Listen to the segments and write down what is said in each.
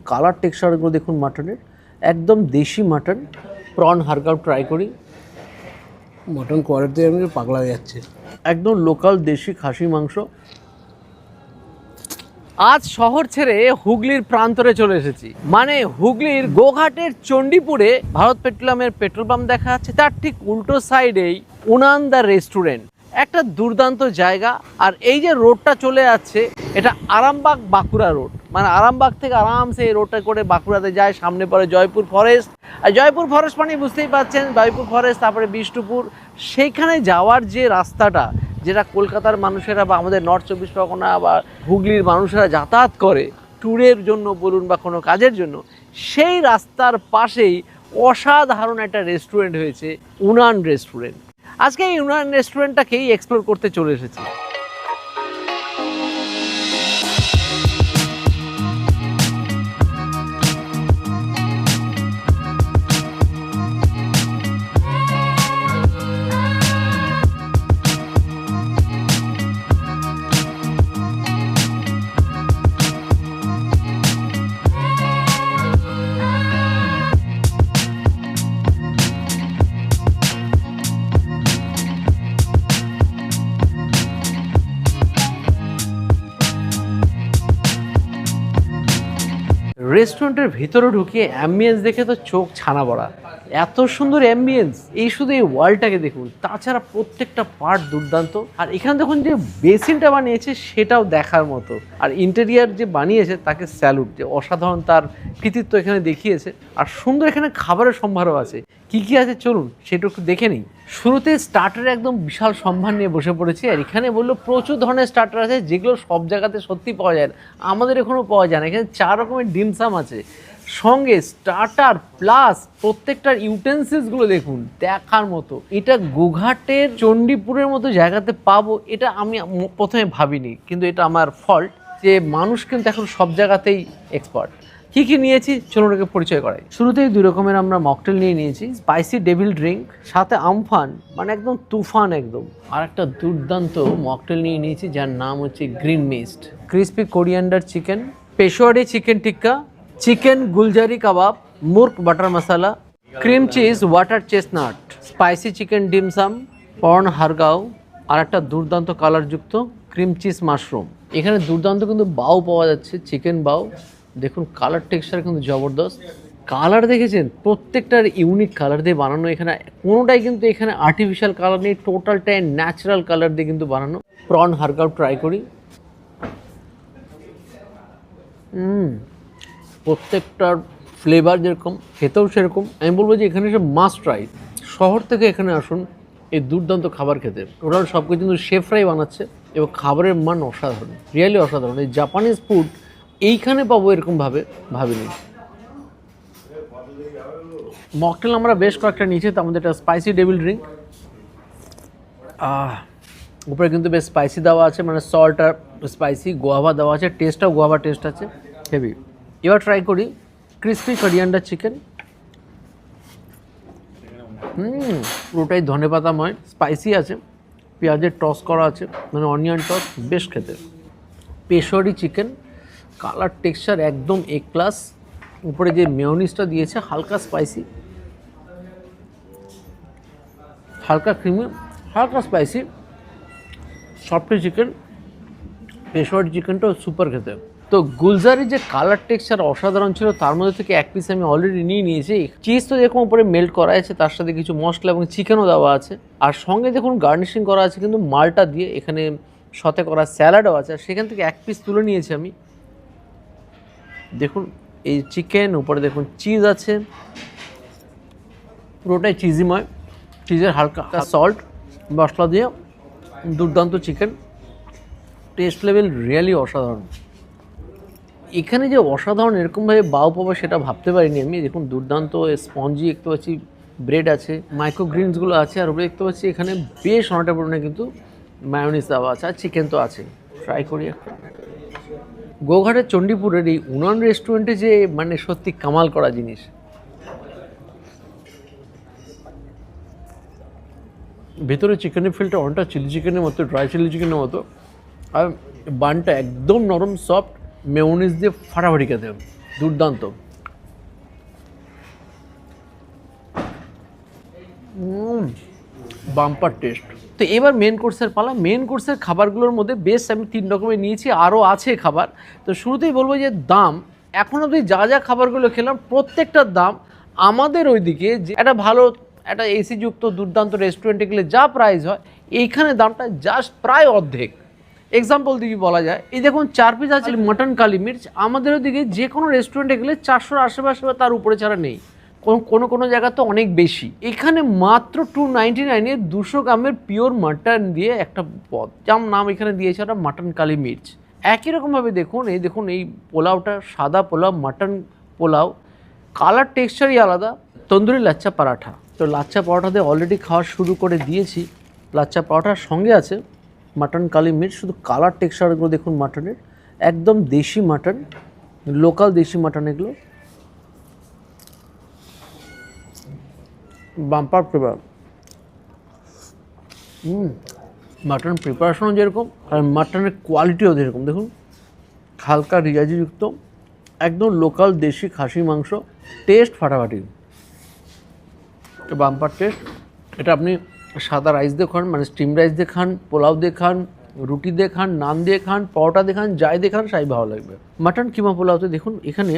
Colour টেক্সচারগুলো দেখুন মাটনের, একদম দেশি মাটন। প্রন হারগাও ট্রাই করি। মটন কোয়ালিটি আমি পাগলা হয়ে যাচ্ছে। একদম লোকাল দেশি খাসি মাংস। আজ শহর ছেড়ে হুগলির প্রান্তরে চলে এসেছি, মানে হুগলির গোঘাটের চণ্ডীপুরে ভারত পেট্রোলিয়ামের পেট্রোল পাম্প দেখা যাচ্ছে, তার ঠিক উল্টো সাইডেই উনান দ্য রেস্টুরেন্ট। একটা দুর্দান্ত জায়গা। আর এই যে রোডটা চলে যাচ্ছে, এটা আরামবাগ বাঁকুড়া রোড, মানে আরামবাগ থেকে আরামসে এই রোডটা করে বাঁকুড়াতে যায়, সামনে পড়ে জয়পুর ফরেস্ট। আর জয়পুর ফরেস্ট মানে বুঝতেই পারছেন, জয়পুর ফরেস্ট, তারপরে বিষ্ণুপুর। সেইখানে যাওয়ার যে রাস্তাটা, যেটা কলকাতার মানুষেরা বা আমাদের নর্থ চব্বিশ পরগনা বা হুগলির মানুষেরা যাতায়াত করে ট্যুরের জন্য বলুন বা কোনো কাজের জন্য, সেই রাস্তার পাশেই অসাধারণ একটা রেস্টুরেন্ট হয়েছে, উনান রেস্টুরেন্ট। আজকে এই উনান রেস্টুরেন্টটাকেই এক্সপ্লোর করতে চলে এসেছি। রেস্টুরেন্টের ভিতরে ঢুকিয়ে অ্যাম্বিয়েন্স দেখে তো চোখ ছানা বড়া। এত সুন্দর অ্যাম্বিয়েন্স, এই শুধু এই ওয়ালটাকে দেখুন, তাছাড়া প্রত্যেকটা পার্ট দুর্দান্ত। আর এখানে দেখুন যে বেসিনটা বানিয়েছে সেটাও দেখার মতো। আর ইন্টেরিয়ার যে বানিয়েছে তাকে স্যালুট, যে অসাধারণ তার কৃতিত্ব এখানে দেখিয়েছে। আর সুন্দর এখানে খাবারের সম্ভারও আছে। কি কি আছে চলুন সেটা একটু দেখে নিই। শুরুতে স্টার্টারে একদম বিশাল সম্ভার নিয়ে বসে পড়েছি। আর এখানে বললো প্রচুর ধরনের স্টার্টার আছে, যেগুলো সব জায়গাতে সত্যি পাওয়া যায় না, আমাদের এখানেও পাওয়া যায় না। এখানে 4 রকমের ডিমসাম আছে, সঙ্গে স্টার্টার প্লাস প্রত্যেকটার ইউটেন্সিলসগুলো দেখুন দেখার মতো। এটা গোঘাটের চণ্ডীপুরের মতো জায়গাতে পাবো, এটা আমি প্রথমে ভাবিনি, কিন্তু এটা আমার ফল্ট যে মানুষ কিন্তু এখন সব জায়গাতেই এক্সপার্ট। কি কি নিয়েছি চলুন ওকে পরিচয় করাই। শুরুতেই 2 রকমের আমরা মকটেল নিয়ে নিয়েছি, স্পাইসি ডেভিল ড্রিঙ্ক, সাথে আমফান, মানে একদম তুফান একদম। আর একটা দুর্দান্ত মকটেল নিয়ে নিয়েছি যার নাম হচ্ছে green mist, crispy coriander chicken, Peshawari chicken tikka, chicken Gulzari kabab, murgh butter masala, cream cheese water chestnut, spicy chicken dim sum, prawn har gow, আর একটা দুর্দান্ত কালারযুক্ত ক্রিম চিজ মাশরুম। এখানে দুর্দান্ত কিন্তু বাউ পাওয়া যাচ্ছে, চিকেন বাউ। দেখুন কালার টেক্সচার কিন্তু জবরদস্ত। কালার দেখেছেন, প্রত্যেকটার ইউনিক কালার দিয়ে বানানো। এখানে কোনোটাই কিন্তু এখানে আর্টিফিশিয়াল কালার নেই, টোটালটাই ন্যাচারাল কালার দিয়ে কিন্তু বানানো। প্রন হারগাও ট্রাই করি। প্রত্যেকটার ফ্লেভার যেরকম, খেতেও সেরকম। আমি বলবো যে এখানে সব মাস্ট ট্রাই। শহর থেকে এখানে আসুন এই দুর্দান্ত খাবার খেতে। টোটাল সব কিছু কিন্তু শেফরাই বানাচ্ছে এবং খাবারের মান অসাধারণ, রিয়েলি অসাধারণ। এই জাপানিজ ফুড এইখানে পাবো এরকমভাবে ভাবিনি। মকটেল আমরা বেশ কয়েকটা নিয়েছি, তার মধ্যে একটা স্পাইসি ডেভিল ড্রিঙ্ক। উপরে কিন্তু বেশ স্পাইসি দেওয়া আছে, মানে সল্ট আর স্পাইসি গোয়াভা দেওয়া আছে, টেস্টটাও গোয়াভা টেস্ট আছে, হেভি। এবার ট্রাই করি ক্রিসপি কোরিয়ান্ডার চিকেন। পুরোটাই ধনেপাতাময়, স্পাইসি আছে, পেঁয়াজের টস করা আছে, মানে অনিয়ন টস, বেশ খেতে। পেশোয়ারি চিকেন, কালার টেক্সচার একদম এ ক্লাস। উপরে যে মেয়োনিজটা দিয়েছে হালকা স্পাইসি, হালকা ক্রিমি, হালকা স্পাইসি, সফট চিকেন। পেশোয়ারি চিকেনটাও সুপার খেতে। তো গুলজারি যে কালার টেক্সচার অসাধারণ ছিল, তার মধ্যে থেকে এক পিস আমি অলরেডি নিয়ে নিয়েছি। চিজ তো দেখুন উপরে মেল্ট করা আছে, তার সাথে কিছু মশলা এবং চিকেনও দেওয়া আছে। আর সঙ্গে দেখুন গার্নিশিং করা আছে কিন্তু মালটা দিয়ে, এখানে সাথে করা স্যালাডও আছে। আর সেখান থেকে এক পিস তুলে নিয়েছি আমি। দেখুন এই চিকেন, উপরে দেখুন চিজ আছে, পুরোটাই চিজিময়, চিজের হালকা সল্ট মশলা দিয়ে দুর্দান্ত চিকেন। টেস্ট লেভেল রিয়েলি অসাধারণ। এখানে যে অসাধারণ এরকমভাবে বাউ পাবো সেটা ভাবতে পারিনি আমি। দেখুন দুর্দান্ত স্পঞ্জি দেখতে পাচ্ছি, ব্রেড আছে, মাইক্রো গ্রিনসগুলো আছে, আর উপরে দেখতে পাচ্ছি এখানে বেশ অনেকটা পরিমাণে কিন্তু মায়োনিজ দেওয়া আছে, আর চিকেন তো আছে। ট্রাই করি একটা। গোঘাটের চণ্ডীপুরের এই উনান রেস্টুরেন্টে যে মানে সত্যি কামাল করা জিনিস। ভেতরে চিকেনের ফিলটা অনেকটা চিলি চিকেনের মতো, ড্রাই চিলি চিকেনের মতো। আর বানটা একদম নরম সফট, মেয়োনিজ দিয়ে ফাটাফাটি খেতে। দুর্দান্ত। Bumper test. তো এবার মেন কোর্সের পালা। মেন কোর্সের খাবারগুলোর মধ্যে বেশ আমি 3 রকমের নিয়েছি, আরও আছে খাবার। তো শুরুতেই বলবো যে দাম, এখন অবধি যা যা খাবারগুলো খেলাম প্রত্যেকটার দাম আমাদের ওইদিকে যে একটা ভালো একটা এসিযুক্ত দুর্দান্ত রেস্টুরেন্টে গেলে যা প্রাইস হয়, এইখানে দামটা জাস্ট প্রায় অর্ধেক। এক্সাম্পল দিকে বলা যায়, এই দেখুন 4 পিস আছে মটন কালি মির্চ, আমাদের ওদিকে যে কোনো রেস্টুরেন্টে গেলে 400-র আশেপাশে বা তার উপরে ছাড়া নেই, কোনো কোনো জায়গা তো অনেক বেশি। এখানে মাত্র 299-এ 200 গ্রামের পিওর মাটন দিয়ে একটা পদ, যার নাম এখানে দিয়েছে একটা মাটন কালি মির্চ। একই রকমভাবে দেখুন এই পোলাওটা সাদা পোলাও, মাটন পোলাও, কালার টেক্সচারই আলাদা। তন্দুরি লাচ্চা পরাঠা, তো লাচ্চা পরোটাতে অলরেডি খাওয়া শুরু করে দিয়েছি। লাচ্চা পরোটার সঙ্গে আছে মাটন কালি মির্চ, শুধু কালার টেক্সচারগুলো দেখুন মাটনের, একদম দেশি মাটন, লোকাল দেশি মাটন এগুলো। Bumper flavour. মাটন প্রিপারেশনও যেরকম আর মাটনের কোয়ালিটিও যেরকম, দেখুন হালকা রিয়াজিযুক্ত, একদম লোকাল দেশি খাসি মাংস, টেস্ট ফাটাফাটি, বাম্পার টেস্ট। এটা আপনি সাদা রাইস দিয়ে খান, মানে স্টিম রাইস দিয়ে খান, পোলাও দিয়ে খান, রুটি দিয়ে খান, নান দিয়ে খান, পরোটা দিয়ে খান, যাই দিয়ে খান সাই ভালো লাগবে। মাটন কিমা পোলাওতে দেখুন এখানে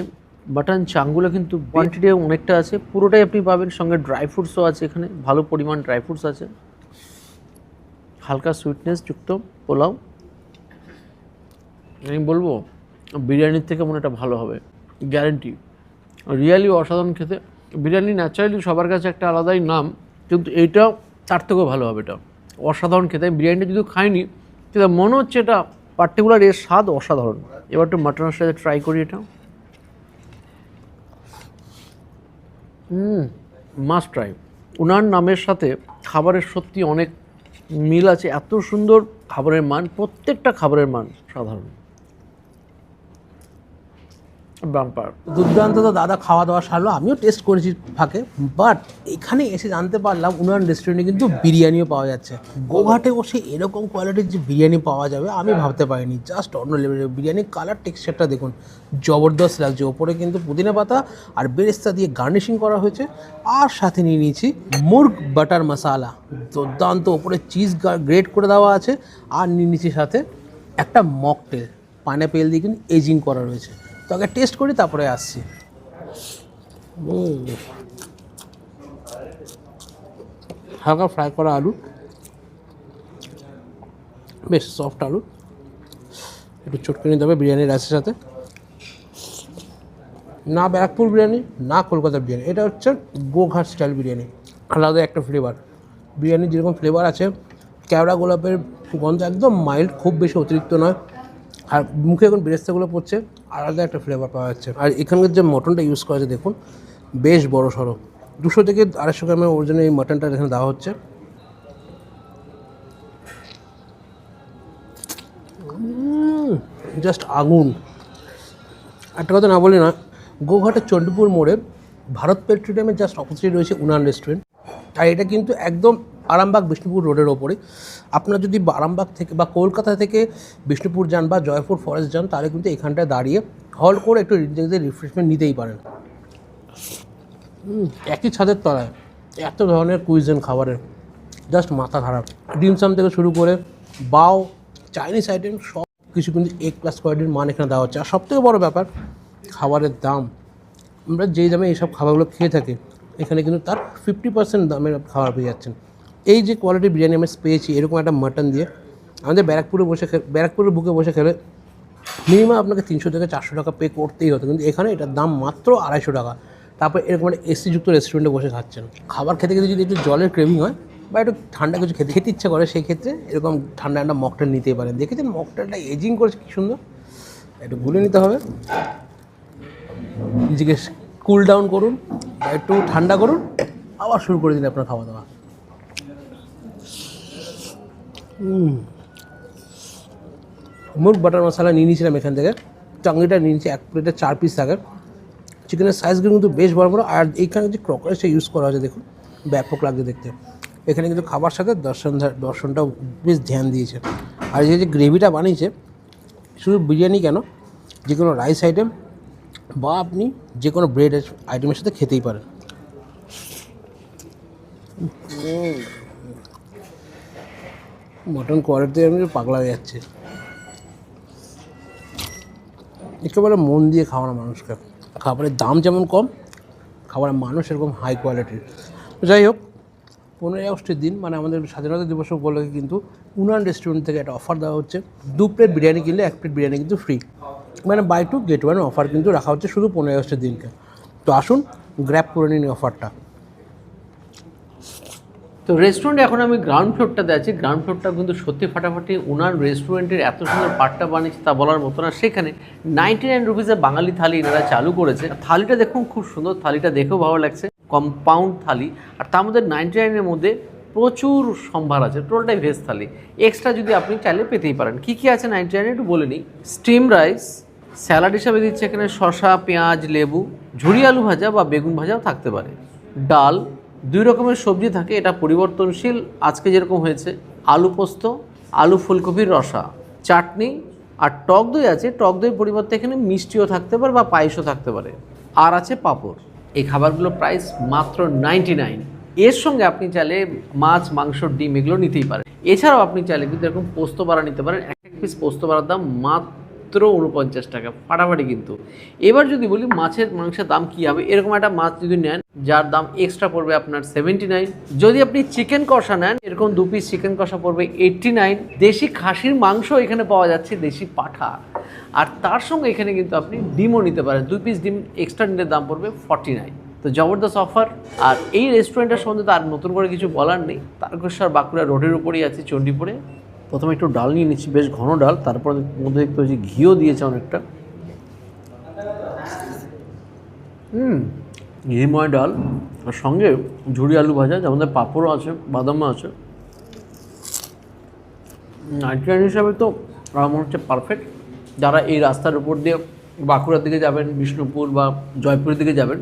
মাটন চাংগুলো কিন্তু কোয়ান্টিটি অনেকটা আছে, পুরোটাই আপনি পাবেন, সঙ্গে ড্রাই ফ্রুটসও আছে, এখানে ভালো পরিমাণ ড্রাই ফ্রুটস আছে, হালকা সুইটনেস যুক্ত পোলাও। আমি বলবো বিরিয়ানির থেকে মনে এটা ভালো হবে, গ্যারেন্টি। রিয়ালি অসাধারণ খেতে। বিরিয়ানি ন্যাচারালি সবার কাছে একটা আলাদাই নাম, কিন্তু এইটা তার থেকেও ভালো হবে। এটা অসাধারণ খেতে। বিরিয়ানিটা যদি খাইনি সেটা মনে হচ্ছে এটা পার্টিকুলার, এর স্বাদ অসাধারণ। এবার একটু মাটনের সাথে ট্রাই করি এটা। Must try. ওনার নামের সাথে খাবারের সত্যি অনেক মিল আছে, এত সুন্দর খাবারের মান, প্রত্যেকটা খাবারের মান সাধারণ। বাম্পার। দুর্দান্ত। তো দাদা খাওয়া দাওয়া সারলো, আমিও টেস্ট করেছি ফাঁকে, বাট এখানে এসে জানতে পারলাম উনার রেস্টুরেন্টে কিন্তু বিরিয়ানিও পাওয়া যাচ্ছে। গোঘাটে বসে এরকম কোয়ালিটির যে বিরিয়ানি পাওয়া যাবে আমি ভাবতে পারিনি, জাস্ট অন্য লেভেলের বিরিয়ানি। কালার টেক্সচারটা দেখুন, জবরদস্ত লাগছে। ওপরে কিন্তু পুদিনা পাতা আর বেরেস্তা দিয়ে গার্নিশিং করা হয়েছে, আর সাথে নিয়ে নিয়েছি মুর্গ বাটার মশালা, দুর্দান্ত। ওপরে চিজ গ্রেট করে দেওয়া আছে, আর নিয়ে নিয়েছি সাথে একটা মকটেল, পাইনাপেল দিয়ে কিন্তু এজিং করা রয়েছে। তো আগে টেস্ট করি তারপরে আসছি। হালকা ফ্রাই করা আলু, বেশ সফট আলু, একটু চটকে নিতে হবে বিরিয়ানির রাইসের সাথে। না ব্যারাকপুর বিরিয়ানি, না কলকাতার বিরিয়ানি, এটা হচ্ছে গোঘাট স্টাইল বিরিয়ানি। আলাদা একটা ফ্লেভার। বিরিয়ানির যেরকম ফ্লেভার আছে, কেওড়া গোলাপের গন্ধ একদম মাইল্ড, খুব বেশি অতিরিক্ত নয়, আর মুখে এখন বেরেস্তাগুলো পড়ছে, আলাদা একটা ফ্লেভার পাওয়া যাচ্ছে। আর এখানকার যে মটনটা ইউজ করা আছে দেখুন, বেশ বড় সড়ো, 200 থেকে 250 গ্রামের ওজনে এই মটনটা এখানে দেওয়া হচ্ছে। জাস্ট আগুন। একটা কথা না বলি না, গোঘাটের চণ্ডীপুর মোড়ে ভারত পেট্রোলিয়ামের জাস্ট অপোজিট রয়েছে উনান রেস্টুরেন্ট। আর এটা কিন্তু একদম আরামবাগ বিষ্ণুপুর রোডের ওপরে। আপনারা যদি আরামবাগ থেকে বা কলকাতা থেকে বিষ্ণুপুর যান বা জয়পুর ফরেস্ট যান, তাহলে কিন্তু এখানটায় দাঁড়িয়ে হল করে একটু রিফ্রেশমেন্ট নিতেই পারেন। একই ছাদের তলায় এত ধরনের কুইজিন খাবারের, জাস্ট মাথা খারাপ। ডিমসাম থেকে শুরু করে বাও, চাইনিজ আইটেম সব কিছু কিন্তু A+ কোয়ালিটির মান এখানে দেওয়া হচ্ছে। আর সবথেকে বড় ব্যাপার, খাবারের দাম। আমরা যেই দামে এইসব খাবারগুলো খেয়ে থাকি, এখানে কিন্তু তার 50% দামের খাবার পেয়ে যাচ্ছেন। এই যে কোয়ালিটির বিরিয়ানি আমি পেয়েছি এরকম একটা মাটন দিয়ে, আমাদের ব্যারাকপুরের বুকে বসে খেলে মিনিমাম আপনাকে 300 থেকে 400 টাকা পে করতেই হতো, কিন্তু এখানে এটার দাম মাত্র 250 টাকা। তারপর এরকম একটা এসিযুক্ত রেস্টুরেন্টে বসে খাচ্ছেন। খাবার খেতে খেতে যদি একটু জলের ক্রেভিং হয় বা একটু ঠান্ডা কিছু খেতে ইচ্ছা করে, সেই ক্ষেত্রে এরকম ঠান্ডা একটা মকটেল নিতেই পারেন। দেখেছেন মকটেলটা এজিং করেছে কী সুন্দর, একটু গুলে নিতে হবে, নিজেকে কুল ডাউন করুন বা একটু ঠান্ডা করুন, আবার শুরু করে দিন আপনার খাওয়া দাওয়া। মুর্গ বাটার মশলা নিয়ে নিয়েছিলাম এখান থেকে, চাংড়িটা নিয়ে নিয়েছি 1 প্লেটে 4 পিস থাকে। চিকেনের সাইজগুলো কিন্তু বেশ বড় বড়, আর এইখানে যে ক্রকারিসটা ইউজ করা হয়েছে দেখুন, ব্যাপক লাগছে দেখতে। এখানে কিন্তু খাবার সাথে দর্শনটাও বেশ ধ্যান দিয়েছে। আর যে গ্রেভিটা বানিয়েছে, শুধু বিরিয়ানি কেন, যে কোনো রাইস আইটেম বা আপনি যে কোনো ব্রেড আইটেমের সাথে খেতেই পারেন। মটন কোয়ালিটি আমি পাগলা হয়ে যাচ্ছে। একেবারে মন দিয়ে খাওয়ানো মানুষকে। খাবারের দাম যেমন কম, খাবারের মানুষ এরকম হাই কোয়ালিটির। যাই হোক, 15ই আগস্টের দিন মানে আমাদের স্বাধীনতা দিবস উপলক্ষে কিন্তু উনান রেস্টুরেন্ট থেকে একটা অফার দেওয়া হচ্ছে। 2 প্লেট বিরিয়ানি কিনলে 1 প্লেট বিরিয়ানি কিন্তু ফ্রি, মানে বাই 2 get 1 অফার কিন্তু রাখা হচ্ছে শুধু 15ই আগস্টের দিনকে। তো আসুন গ্র্যাব করে নিন অফারটা। তো রেস্টুরেন্টে এখন আমি গ্রাউন্ড ফ্লোরটাতে আছি। গ্রাউন্ড ফ্লোরটা কিন্তু সত্যি ফাটাফাটি। উনার রেস্টুরেন্টের এত সুন্দর পাটটা বানিয়েছে তা বলার মতো না। সেখানে 99 রুপিসে বাঙালি থালি এনারা চালু করেছে। থালিটা দেখুন খুব সুন্দর, থালিটা দেখেও ভালো লাগছে। কম্পাউন্ড থালি, আর তার মধ্যে 99-এর মধ্যে প্রচুর সম্ভার আছে। টোটালটাই ভেজ থালি, এক্সট্রা যদি আপনি চাইলে পেতেই পারেন। কী কী আছে 99-এ একটু বলে নিই। স্টিম রাইস, স্যালাড হিসাবে দিচ্ছে এখানে শসা, পেঁয়াজ, লেবু, ঝুরি আলু ভাজা বা বেগুন ভাজাও থাকতে পারে, ডাল, 2 রকমের সবজি থাকে, এটা পরিবর্তনশীল। আজকে যেরকম হয়েছে আলু পোস্ত, আলু ফুলকপির রসা, চাটনি, আর টক দই আছে। টক দই পরিবর্তে এখানে মিষ্টিও থাকতে পারে বা পায়েসও থাকতে পারে, আর আছে পাঁপড়। এই খাবারগুলোর প্রাইস মাত্র 99। এর সঙ্গে আপনি চাইলে মাছ, মাংস, ডিম এগুলো নিতেই পারেন। এছাড়াও আপনি চাইলে কিন্তু এরকম পোস্ত বাড়া নিতে পারেন। এক পিস পোস্ত বাড়ার দাম মাত্র 49 টাকা, ফাটাফাটি কিন্তু। এবার যদি বলি মাছের মাংসের দাম কী হবে, এরকম একটা মাছ যদি নেন যার দাম এক্সট্রা পড়বে আপনার 79। যদি আপনি চিকেন কষা নেন, এরকম 2 পিস চিকেন কষা পড়বে 89। দেশি খাসির মাংস এখানে পাওয়া যাচ্ছে, দেশি পাঠা, আর তার সঙ্গে এখানে কিন্তু আপনি ডিমও নিতে পারেন। 2 পিস ডিম এক্সট্রা নিলে দাম পড়বে 49। তো জবরদস্ত অফার। আর এই রেস্টুরেন্টের সম্বন্ধে তো আর নতুন করে কিছু বলার নেই। তারকেশ্বর বাঁকুড়া রোডের উপরেই আছে, চণ্ডীপুরে। প্রথমে একটু ডাল নিয়ে নিচ্ছি, বেশ ঘন ডাল, তারপর মধ্যে একটু যে ঘিও দিয়েছে অনেকটা। ঘিময় ডাল, আর সঙ্গে ঝুরি আলু ভাজা, যার মধ্যে পাঁপড়ও আছে, বাদামও আছে। 99 হিসাবে তো আমার মনে হচ্ছে পারফেক্ট। যারা এই রাস্তার উপর দিয়ে বাঁকুড়ার দিকে যাবেন, বিষ্ণুপুর বা জয়পুরের দিকে যাবেন,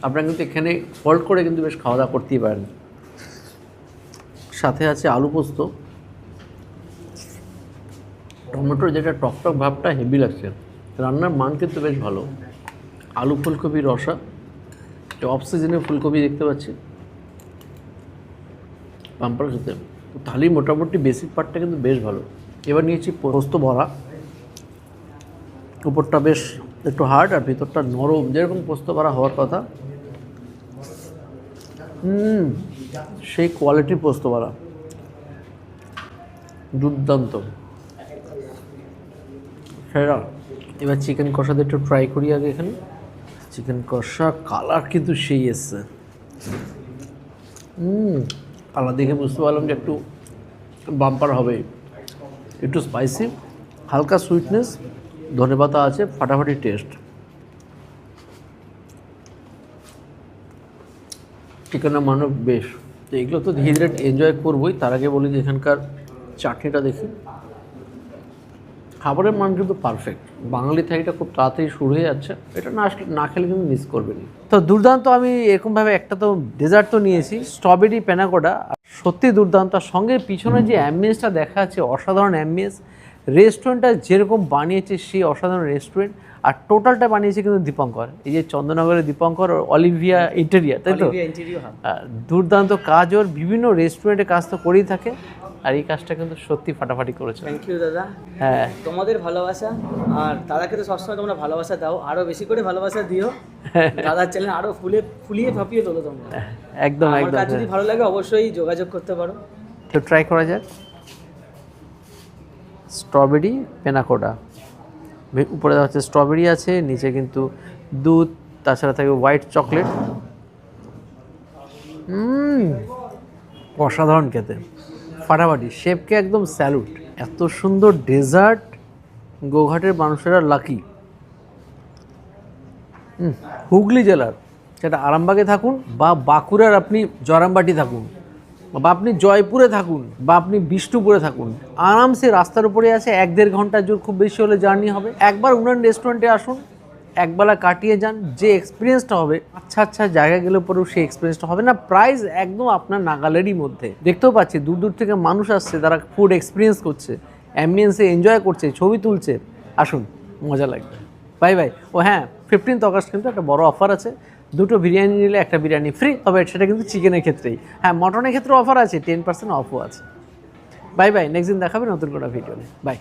আপনারা কিন্তু এখানে হল্ট করে কিন্তু বেশ খাওয়া দাওয়া করতেই পারেন। সাথে আছে আলু পোস্ত, টমেটোর যেটা টকটক ভাবটা হেভি লাগছে। রান্নার মান কিন্তু বেশ ভালো। আলু ফুলকপি রসা, অফ সিজনে ফুলকপি দেখতে পাচ্ছি, পাম্পার খেতে। তো থালি মোটামুটি বেসিক পার্টটা কিন্তু বেশ ভালো। এবার নিয়েছি পোস্ত বড়া, উপরটা বেশ একটু হার্ড আর ভিতরটা নরম, যেরকম পোস্ত বড়া হওয়ার কথা। সেই কোয়ালিটির পোস্ত বড়া, দুর্দান্ত সেরা। এবার চিকেন কষাতে একটু ট্রাই করি আগে। এখানে চিকেন কষা কালার কিন্তু সেই এসছে। কালার দেখে বুঝতে পারলাম যে একটু বাম্পার হবে। একটু স্পাইসি, হালকা সুইটনেস, ধনেপাতা আছে, ফাটাফাটি টেস্ট। চিকেনের মানও বেশ। তো এগুলো তো ধীরে ধীরে এনজয় করবোই, তার আগে বলি যে এখানকার চাটনিটা দেখি। খাবারের মান কিন্তু পারফেক্ট। বাঙালি থালিটা খুব তাড়াতাড়ি শুরু হয়ে যাচ্ছে, এটা না আসলে না খেলে কিন্তু মিস করবেনি। তো দুর্দান্ত। আমি এরকমভাবে একটা তো ডেজার্ট তো নিয়েছি, স্ট্রবেরি প্যানাকোটা, সত্যি দুর্দান্ত। তার সঙ্গে পিছনে যে অ্যাম্বিয়েন্সটা দেখা যাচ্ছে, অসাধারণ অ্যাম্বিয়েন্স। রেস্টুরেন্টটা যেরকম বানিয়েছে সেই অসাধারণ রেস্টুরেন্ট, আর টোটালটা বানিয়েছে কিন্তু দীপঙ্কর। এই যে চন্দননগরের দীপঙ্কর, অলিভিয়া ইন্টেরিয়ার, তাই তো? দুর্দান্ত কাজ ওর। বিভিন্ন রেস্টুরেন্টে কাজ তো করেই থাকে, আর এই কাজটা কিন্তু সত্যি ফাটাফাটি করেছে। থ্যাংক ইউ দাদা। হ্যাঁ, তোমাদের ভালোবাসা, আর দাদাকে তো সবসময় তোমরা ভালোবাসা দাও, আরো বেশি করে ভালোবাসা দিও। দাদার চ্যানেল আরো ফুলিয়ে ফাঁপিয়ে তোলো তোমরা। একদম আমার একদম। কাজ যদি ভালো লাগে অবশ্যই যোগাযোগ করতে পারো। তো ট্রাই করা যাক। স্ট্রবেরি পেনাকোটা, উপরে দেওয়া হচ্ছে স্ট্রবেরি আছে, নিচে কিন্তু দুধ, তাছাড়া থাকে হোয়াইট চকলেট। অসাধারণ খেতে, ফাটাফাটি। শেফকে একদম স্যালুট। এত সুন্দর ডেজার্ট গোঘাটের মানুষেরা লাকি। হুগলি জেলার, সেটা আরামবাগে থাকুন বা বাঁকুড়ার আপনি জয়রামবাটি থাকুন, বা আপনি জয়পুরে থাকুন, বা আপনি বিষ্ণুপুরে থাকুন, আরামসে রাস্তার উপরে আছে। 1-1.5 ঘন্টা জোর, খুব বেশি হলে জার্নি হবে। একবার উনান রেস্টুরেন্টে আসুন, একবেলা কাটিয়ে যান, যে এক্সপিরিয়েন্সটা হবে, আচ্ছা আচ্ছা জায়গায় গেলে পরেও সেই এক্সপিরিয়েন্সটা হবে না। প্রাইস একদম আপনার নাগালেরই মধ্যে। দেখতেও পাচ্ছি দূর দূর থেকে মানুষ আসছে, তারা ফুড এক্সপিরিয়েন্স করছে, অ্যাম্বিয়েন্সে এনজয় করছে, ছবি তুলছে। আসুন, মজা লাগবে। Bye bye. ও হ্যাঁ, 15th অগস্ট কিন্তু একটা বড় অফার আছে, 2টো বিরিয়ানি নিলে একটা বিরিয়ানি ফ্রি, তবে সেটা কিন্তু চিকেনের ক্ষেত্রেই। হ্যাঁ, মটনের ক্ষেত্রে অফার আছে, 10% অফও আছে। বাই বাই, নেক্সট দিন দেখাবে নতুন কোনো ভিডিও নিয়ে। বাই।